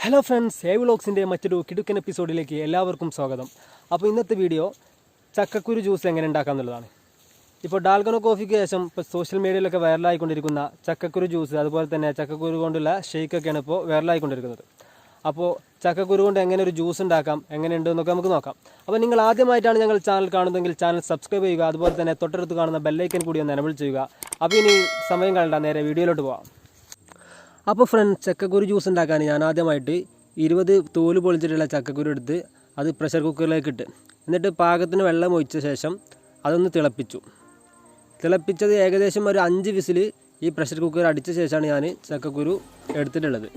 Hello friends, വ്ളോഗ്സിൻ്റെ മറ്റൊരു കിടുക്കൻ എപ്പിസോഡിലേക്ക് എല്ലാവർക്കും സ്വാഗതം. അപ്പോൾ ഇന്നത്തെ വീഡിയോ ചക്കക്കുരു ജ്യൂസ് എങ്ങനെ ഉണ്ടാക്കാമെന്നുള്ളതാണ്. ഇപ്പോൾ ഡാൽഗണോ കോഫിക്ക് ശേഷം ഇപ്പോൾ സോഷ്യൽ മീഡിയയിലൊക്കെ വൈറലായിക്കൊണ്ടിരിക്കുന്ന ചക്കക്കുരു ജ്യൂസ്, അതുപോലെ തന്നെ ചക്കക്കുരു കൊണ്ടുള്ള ഷേക്കൊക്കെയാണ് ഇപ്പോൾ വൈറലായിക്കൊണ്ടിരിക്കുന്നത്. അപ്പോൾ ചക്കക്കുരു കൊണ്ട് എങ്ങനെ ഒരു ജ്യൂസ് ഉണ്ടാക്കാം, എങ്ങനെയുണ്ടെന്നൊക്കെ നമുക്ക് നോക്കാം. അപ്പോൾ നിങ്ങൾ ആദ്യമായിട്ടാണ് ഞങ്ങൾ ചാനൽ കാണുന്നതെങ്കിൽ ചാനൽ സബ്സ്ക്രൈബ് ചെയ്യുക, അതുപോലെ തന്നെ തൊട്ടടുത്ത് കാണുന്ന ബെല്ലൈക്കൻ കൂടി ഒന്ന് എനേബിൾ ചെയ്യുക. അപ്പോൾ ഇനി സമയം കളയണ്ട, നേരെ വീഡിയോയിലോട്ട് പോകാം. അപ്പോൾ ഫ്രണ്ട്സ്, ചക്കക്കുരു ജ്യൂസ് ഉണ്ടാക്കാൻ ഞാൻ ആദ്യമായിട്ട് 20 തോല് പൊളിച്ചിട്ടുള്ള ചക്കക്കുരു എടുത്ത് അത് പ്രഷർ കുക്കറിലേക്ക് ഇട്ട്, എന്നിട്ട് പാകത്തിന് വെള്ളം ഒഴിച്ച ശേഷം അതൊന്ന് തിളപ്പിച്ചത് ഏകദേശം ഒരു 5 വിസിൽ ഈ പ്രഷർ കുക്കർ അടിച്ച ശേഷമാണ് ഞാൻ ചക്കക്കുരു എടുത്തിട്ടുള്ളത്.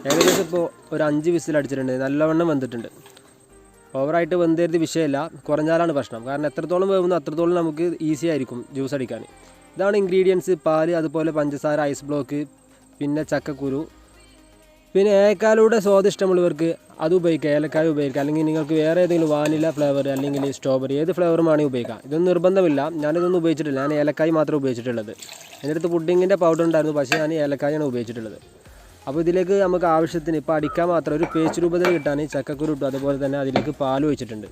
ഏകദേശം ഇപ്പോൾ ഒരു 5 വിസിൽ അടിച്ചിട്ടുണ്ട്, നല്ലവണ്ണം വെന്തിട്ടുണ്ട്. ഓവറായിട്ട് വെന്തരുത് വിഷയമല്ല, കുറഞ്ഞാലാണ് പ്രശ്നം. കാരണം എത്രത്തോളം വേവുന്നു അത്രത്തോളം നമുക്ക് ഈസി ആയിരിക്കും ജ്യൂസ് അടിക്കാൻ. ഇതാണ് ഇൻഗ്രീഡിയൻസ്: പാല്, അതുപോലെ പഞ്ചസാര, ഐസ് ബ്ലോക്ക്, പിന്നെ ചക്കക്കുരു, പിന്നെ ഏലക്കായുടെ സ്വാദ് ഇഷ്ടമുള്ളവർക്ക് അത് ഉപയോഗിക്കുക, ഏലക്കായ ഉപയോഗിക്കുക. അല്ലെങ്കിൽ നിങ്ങൾക്ക് വേറെ ഏതെങ്കിലും വാനില ഫ്ലേവർ അല്ലെങ്കിൽ സ്ട്രോബെറി ഏത് ഫ്ലേവറുമാണെങ്കിൽ ഉപയോഗിക്കാം. ഇതൊന്നും നിർബന്ധമില്ല, ഞാനിതൊന്നും ഉപയോഗിച്ചിട്ടില്ല. ഞാൻ ഏലക്കായ മാത്രമേ ഉപയോഗിച്ചിട്ടുള്ളത്. എൻ്റെ അടുത്ത് പുഡിങ്ങിൻ്റെ പൗഡർ ഉണ്ടായിരുന്നു, പക്ഷേ ഞാൻ ഏലക്കായാണ് ഉപയോഗിച്ചിട്ടുള്ളത്. അപ്പോൾ ഇതിലേക്ക് നമുക്ക് ആവശ്യത്തിന് ഇപ്പോൾ അടിക്കാൻ മാത്രം ഒരു പേസ്റ്റ് രൂപത്തിൽ കിട്ടാൻ ചക്കക്കുരു ഇട്ടു, അതുപോലെ തന്നെ അതിലേക്ക് പാൽ ഒഴിച്ചിട്ടുണ്ട്.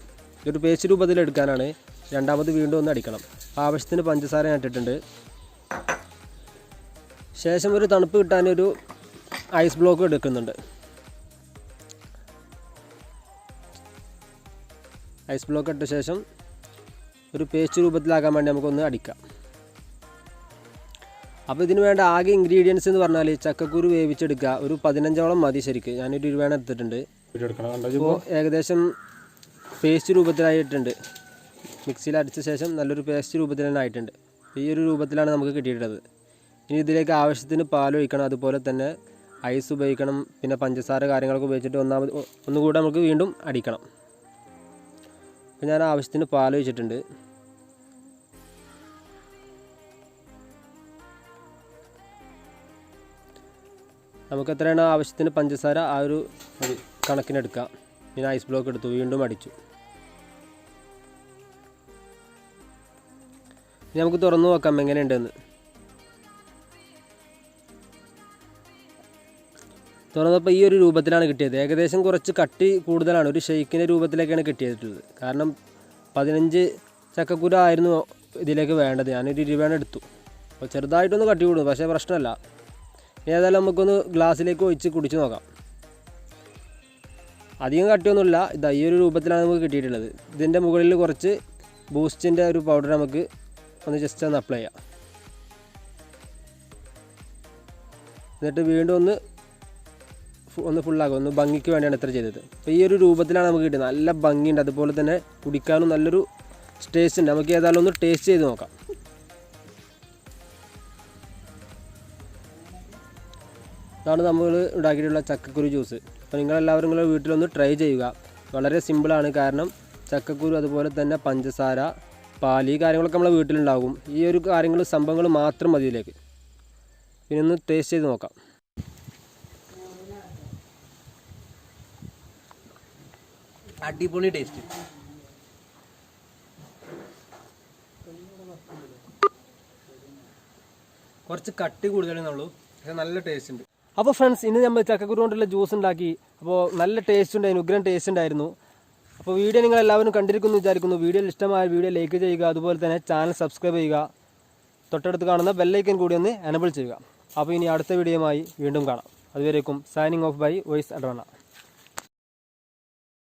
ഒരു പേസ്റ്റ് രൂപത്തിൽ എടുക്കാനാണ്. രണ്ടാമത് വീണ്ടും ഒന്ന് അടിക്കണം. ആവശ്യത്തിന് പഞ്ചസാര ഞാൻ ഇട്ടിട്ടുണ്ട്. ശേഷം ഒരു തണുപ്പ് കിട്ടാനൊരു ഐസ് ബ്ലോക്ക് എടുക്കുന്നുണ്ട്. ഐസ് ബ്ലോക്ക് ഇട്ട ശേഷം ഒരു പേസ്റ്റ് രൂപത്തിലാക്കാൻ വേണ്ടി നമുക്കൊന്ന് അടിക്കാം. അപ്പോൾ ഇതിന് വേണ്ട ആകെ ഇൻഗ്രീഡിയൻസ് എന്ന് പറഞ്ഞാൽ ചക്കക്കുരു വേവിച്ചെടുക്കുക, ഒരു 15ഓളം മതി ശരിക്ക്. ഞാനൊരു 20 എടുത്തിട്ടുണ്ട്. അപ്പോൾ ഏകദേശം പേസ്റ്റ് രൂപത്തിലായിട്ടുണ്ട്. മിക്സിയിൽ അടിച്ച ശേഷം നല്ലൊരു പേസ്റ്റ് രൂപത്തിൽ തന്നെ ആയിട്ടുണ്ട്. ഈ ഒരു രൂപത്തിലാണ് നമുക്ക് കിട്ടിയിട്ടുള്ളത്. ഇനി ഇതിലേക്ക് ആവശ്യത്തിന് പാലൊഴിക്കണം, അതുപോലെ തന്നെ ഐസ് ഉപയോഗിക്കണം, പിന്നെ പഞ്ചസാര കാര്യങ്ങളൊക്കെ ഉപയോഗിച്ചിട്ട് ഒന്നുകൂടെ നമുക്ക് വീണ്ടും അടിക്കണം. അപ്പോൾ ഞാൻ ആവശ്യത്തിന് പാലൊഴിച്ചിട്ടുണ്ട്. നമുക്ക് എത്രയാണ് ആവശ്യത്തിന് പഞ്ചസാര ആ ഒരു കണക്കിനെടുക്കാം. പിന്നെ ഐസ് ബ്ലോക്ക് എടുത്തു, വീണ്ടും അടിച്ചു. ഇനി നമുക്ക് തുറന്നു നോക്കാം എങ്ങനെയുണ്ടെന്ന്. തുറന്നപ്പോൾ ഈ ഒരു രൂപത്തിലാണ് കിട്ടിയത്. ഏകദേശം കുറച്ച് കട്ടി കൂടുതലാണ്, ഒരു ഷെയ്ക്കിൻ്റെ രൂപത്തിലേക്കാണ് കിട്ടിയിട്ടുള്ളത്. കാരണം 15 ചക്കക്കുരു ആയിരുന്നു ഇതിലേക്ക് വേണ്ടത്. ഞാനൊരു 20 എടുത്തു. അപ്പോൾ ചെറുതായിട്ടൊന്ന് കട്ടി കൂടുന്നു, പക്ഷേ പ്രശ്നമല്ല. ഏതായാലും നമുക്കൊന്ന് ഗ്ലാസ്സിലേക്ക് ഒഴിച്ച് കുടിച്ച് നോക്കാം. അധികം കട്ടിയൊന്നുമില്ല. ഇതാ ഈ ഒരു രൂപത്തിലാണ് നമുക്ക് കിട്ടിയിട്ടുള്ളത്. ഇതിൻ്റെ മുകളിൽ കുറച്ച് ബൂസ്റ്റിൻ്റെ ഒരു പൗഡർ നമുക്ക് ഒന്ന് ജസ്റ്റ് ഒന്ന് അപ്ലൈ ചെയ്യാം. എന്നിട്ട് വീണ്ടും ഒന്ന് ഫുള്ളാകും. ഒന്ന് ഭംഗിക്ക് വേണ്ടിയാണ് ഇത്ര ചെയ്തത്. അപ്പോൾ ഈ ഒരു രൂപത്തിലാണ് നമുക്ക് കിട്ടുന്നത്. നല്ല ഭംഗിയുണ്ട്, അതുപോലെ തന്നെ കുടിക്കാനും നല്ലൊരു ടേസ്റ്റ് ഉണ്ട്. നമുക്ക് ഏതായാലും ഒന്ന് ടേസ്റ്റ് ചെയ്ത് നോക്കാം. ഇതാണ് നമ്മൾ ഉണ്ടാക്കിയിട്ടുള്ള ചക്കക്കുരു ജ്യൂസ്. അപ്പോൾ നിങ്ങളെല്ലാവരും നിങ്ങളുടെ വീട്ടിലൊന്ന് ട്രൈ ചെയ്യുക. വളരെ സിമ്പിളാണ്. കാരണം ചക്കക്കുരു, അതുപോലെ തന്നെ പഞ്ചസാര, പാൽ, ഈ കാര്യങ്ങളൊക്കെ നമ്മളെ വീട്ടിലുണ്ടാകും. ഈ ഒരു സംഭവങ്ങൾ മാത്രം മതി ഇതിലേക്ക്. പിന്നെ ഒന്ന് ടേസ്റ്റ് ചെയ്ത് നോക്കാം. അടിപൊളി ടേസ്റ്റ്. കുറച്ച് കട്ടി കൂടുതലെന്നുള്ളൂ, പക്ഷെ നല്ല ടേസ്റ്റ് ഉണ്ട്. അപ്പോൾ ഫ്രണ്ട്സ്, ഇന്ന് നമ്മൾ ചക്കക്കുരു കൊണ്ടുള്ള ജ്യൂസ് ഉണ്ടാക്കി. അപ്പോൾ നല്ല ടേസ്റ്റ് ഉണ്ടായിരുന്നു, ഉഗ്രൻ ടേസ്റ്റ് ഉണ്ടായിരുന്നു. അപ്പോൾ വീഡിയോ നിങ്ങൾ എല്ലാവരും കണ്ടിരിക്കുന്നു വിചാരിക്കുന്നു. വീഡിയോ ഇഷ്ടമായ വീഡിയോ ലൈക്ക് ചെയ്യുക, അതുപോലെ തന്നെ ചാനൽ സബ്സ്ക്രൈബ് ചെയ്യുക, തൊട്ടടുത്ത് കാണുന്ന ബെല്ലൈക്കൻ കൂടി ഒന്ന് എനേബിൾ ചെയ്യുക. അപ്പോൾ ഇനി അടുത്ത വീഡിയോയുമായി വീണ്ടും കാണാം. അതുവരേക്കും സൈനിങ് ഓഫ് ബൈ വോയിസ് അഡ്വാന.